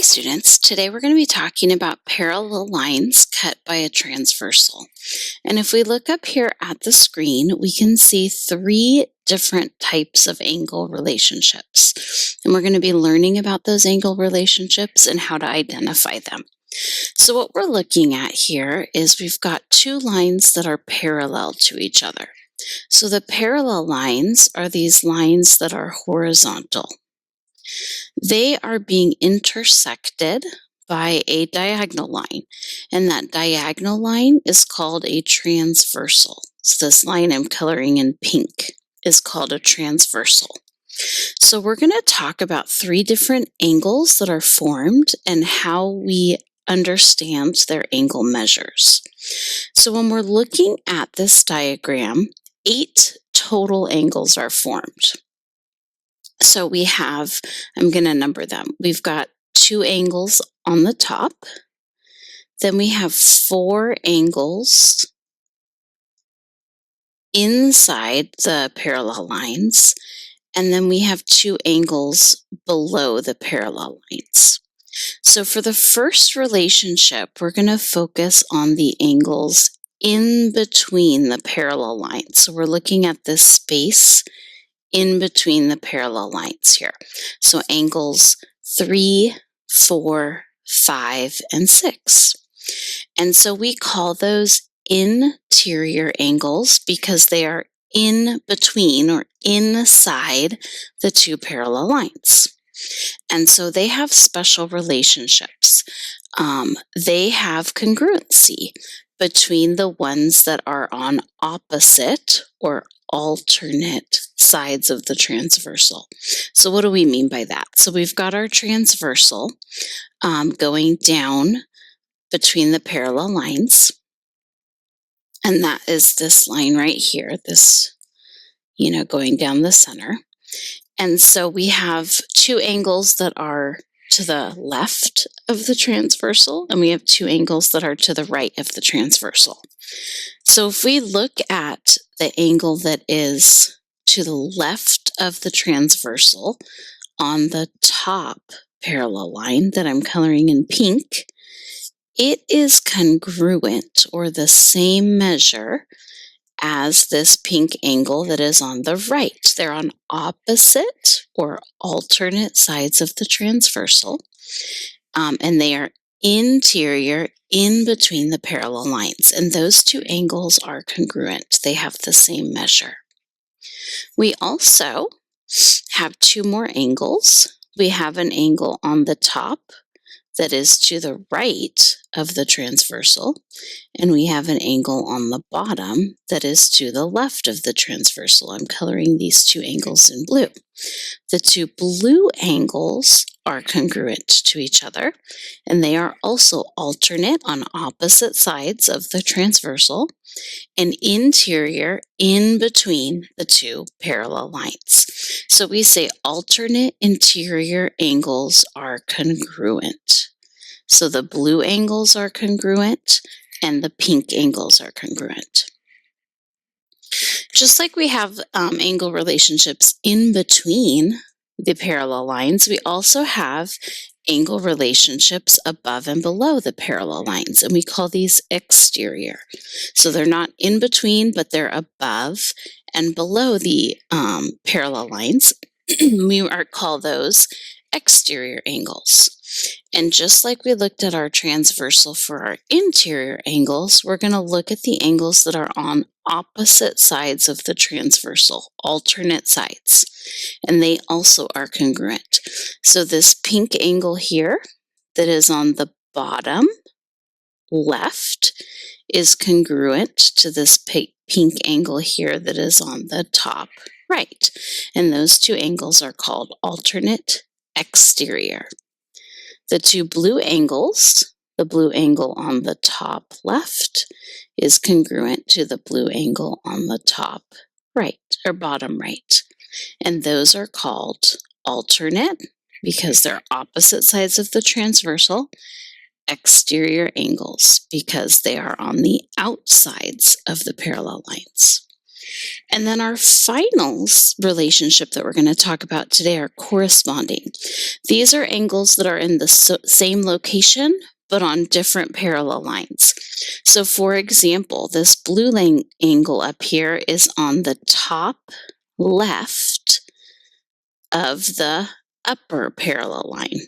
students, today we're going to be talking about parallel lines cut by a transversal. And if we look up here at the screen, we can see three different types of angle relationships. And we're going to be learning about those angle relationships and how to identify them. So what we're looking at here is we've got two lines that are parallel to each other. So the parallel lines are these lines that are horizontal. They are being intersected by a diagonal line, and that diagonal line is called a transversal. So this line I'm coloring in pink is called a transversal. So we're going to talk about three different angles that are formed and how we understand their angle measures. So when we're looking at this diagram, 8 total angles are formed. So we have, I'm going to number them. We've got 2 angles on the top. Then we have 4 angles inside the parallel lines. And then we have 2 angles below the parallel lines. So for the first relationship, we're going to focus on the angles in between the parallel lines. So we're looking at this space in between the parallel lines here. So angles 3, 4, 5, and 6. And so we call those interior angles because they are in between or inside the 2 parallel lines. And so they have special relationships. They have congruency between the ones that are on opposite or alternate sides of the transversal. So what do we mean by that? So we've got our transversal going down between the parallel lines. And that is this line right here, this, going down the center. And so we have 2 angles that are to the left of the transversal, and we have 2 angles that are to the right of the transversal. So if we look at the angle that is to the left of the transversal on the top parallel line that I'm coloring in pink, it is congruent or the same measure as this pink angle that is on the right. They're on opposite or alternate sides of the transversal, and they are interior in between the parallel lines. And those 2 angles are congruent. They have the same measure. We also have 2 more angles. We have an angle on the top that is to the right of the transversal, and we have an angle on the bottom that is to the left of the transversal. I'm coloring these 2 angles in blue. The 2 blue angles are congruent to each other, and they are also alternate on opposite sides of the transversal and interior in between the 2 parallel lines. So we say alternate interior angles are congruent. So the blue angles are congruent and the pink angles are congruent. Just like we have angle relationships in between the parallel lines, we also have angle relationships above and below the parallel lines, and we call these exterior. So they're not in between, but they're above and below the parallel lines. We call those exterior angles. And just like we looked at our transversal for our interior angles, we're going to look at the angles that are on opposite sides of the transversal, alternate sides, and they also are congruent. So this pink angle here that is on the bottom left is congruent to this pink angle here that is on the top right. And those 2 angles are called alternate exterior. The 2 blue angles, the blue angle on the top left is congruent to the blue angle on the top right or bottom right. And those are called alternate because they're opposite sides of the transversal, exterior angles because they are on the outsides of the parallel lines. And then our final relationship that we're going to talk about today are corresponding. These are angles that are in the same location, but on different parallel lines. So for example, this blue angle up here is on the top left of the upper parallel line.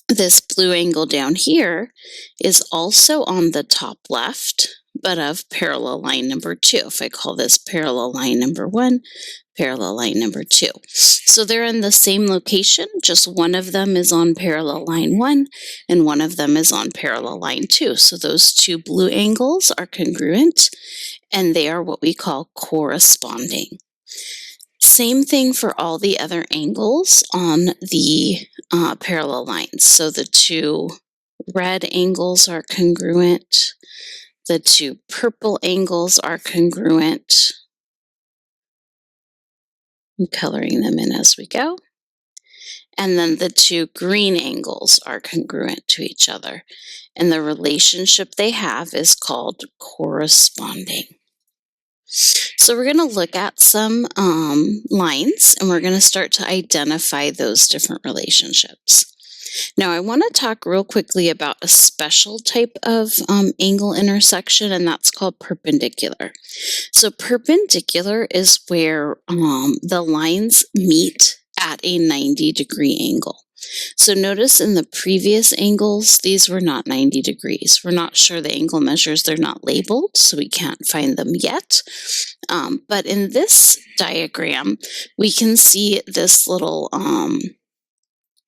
This blue angle down here is also on the top left, but of parallel line number 2. If I call this parallel line number 1, parallel line number 2. So they're in the same location, just one of them is on parallel line 1 and one of them is on parallel line 2. So those two blue angles are congruent and they are what we call corresponding. Same thing for all the other angles on the parallel lines. So the two red angles are congruent. The two purple angles are congruent. I'm coloring them in as we go. And then the two green angles are congruent to each other. And the relationship they have is called corresponding. So we're going to look at some lines and we're going to start to identify those different relationships. Now I want to talk real quickly about a special type of angle intersection, and that's called perpendicular. So perpendicular is where the lines meet at a 90-degree angle. So notice in the previous angles, these were not 90 degrees. We're not sure the angle measures, they're not labeled, so we can't find them yet. But in this diagram, we can see this little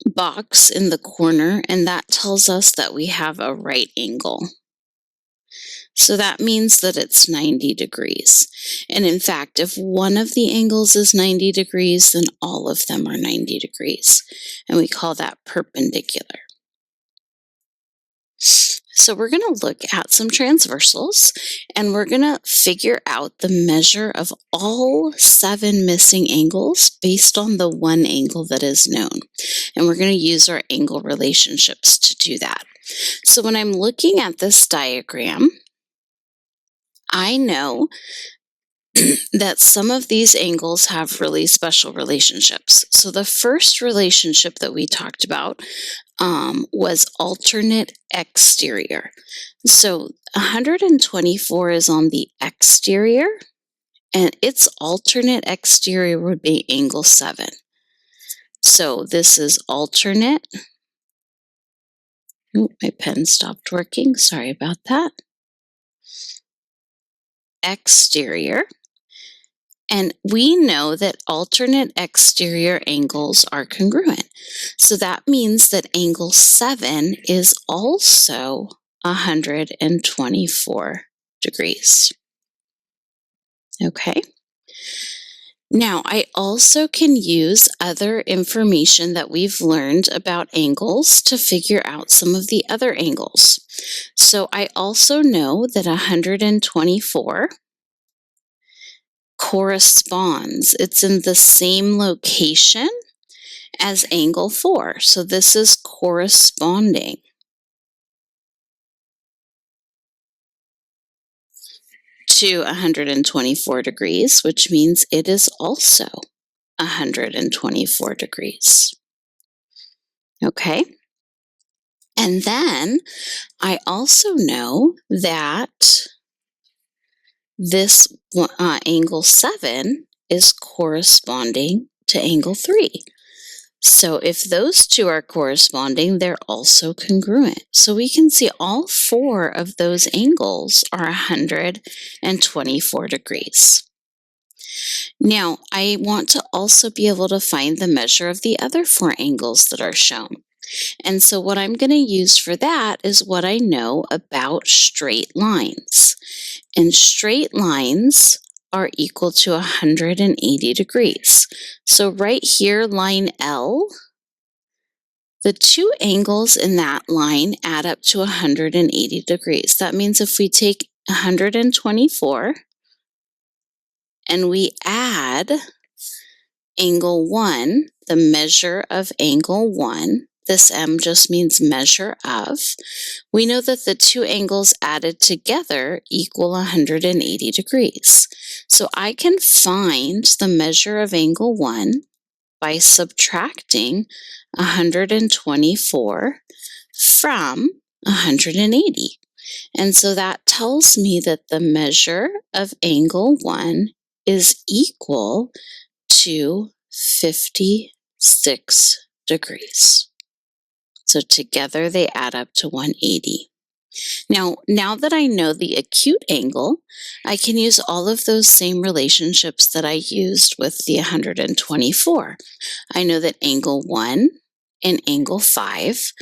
box in the corner, and that tells us that we have a right angle. So that means that it's 90 degrees. And in fact, if one of the angles is 90 degrees, then all of them are 90 degrees. And we call that perpendicular. So we're going to look at some transversals, and we're going to figure out the measure of all 7 missing angles based on the one angle that is known. And we're going to use our angle relationships to do that. So when I'm looking at this diagram, I know that some of these angles have really special relationships. So the first relationship that we talked about was alternate exterior. So 124 is on the exterior, and its alternate exterior would be angle 7. So this is alternate. Oh, my pen stopped working. Sorry about that. Exterior. And we know that alternate exterior angles are congruent. So that means that angle 7 is also 124 degrees. Okay. Now, I also can use other information that we've learned about angles to figure out some of the other angles. So I also know that 124 corresponds. It's in the same location as angle 4. So this is corresponding to 124 degrees, which means it is also 124 degrees. Okay. And then I also know that this angle 7 is corresponding to angle 3. So if those two are corresponding, they're also congruent. So we can see all 4 of those angles are 124 degrees. Now, I want to also be able to find the measure of the other 4 angles that are shown. And so what I'm going to use for that is what I know about straight lines. And straight lines are equal to 180 degrees. So right here, line L, the 2 angles in that line add up to 180 degrees. That means if we take 124 and we add angle 1, the measure of angle 1, this M just means measure of, we know that the two angles added together equal 180 degrees. So I can find the measure of angle 1 by subtracting 124 from 180. And so that tells me that the measure of angle 1 is equal to 56 degrees. So together they add up to 180. Now that I know the acute angle, I can use all of those same relationships that I used with the 124. I know that angle 1 and angle 5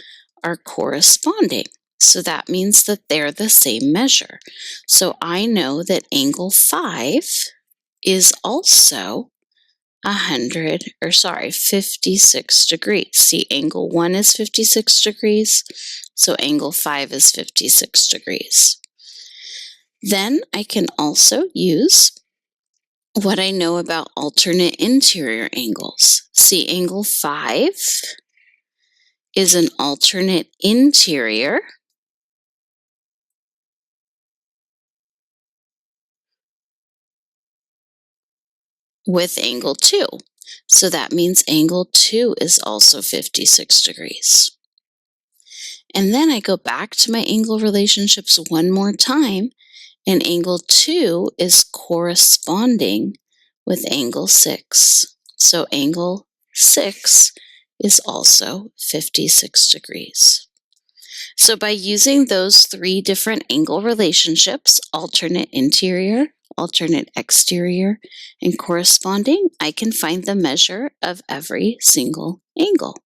are corresponding. So that means that they're the same measure. So I know that angle 5 is also 56 degrees. See, angle 1 is 56 degrees, so angle 5 is 56 degrees. Then I can also use what I know about alternate interior angles. See, angle 5 is an alternate interior with angle 2. So that means angle 2 is also 56 degrees. And then I go back to my angle relationships one more time, and angle 2 is corresponding with angle 6. So angle 6 is also 56 degrees. So by using those three different angle relationships, alternate interior, alternate exterior, and corresponding, I can find the measure of every single angle.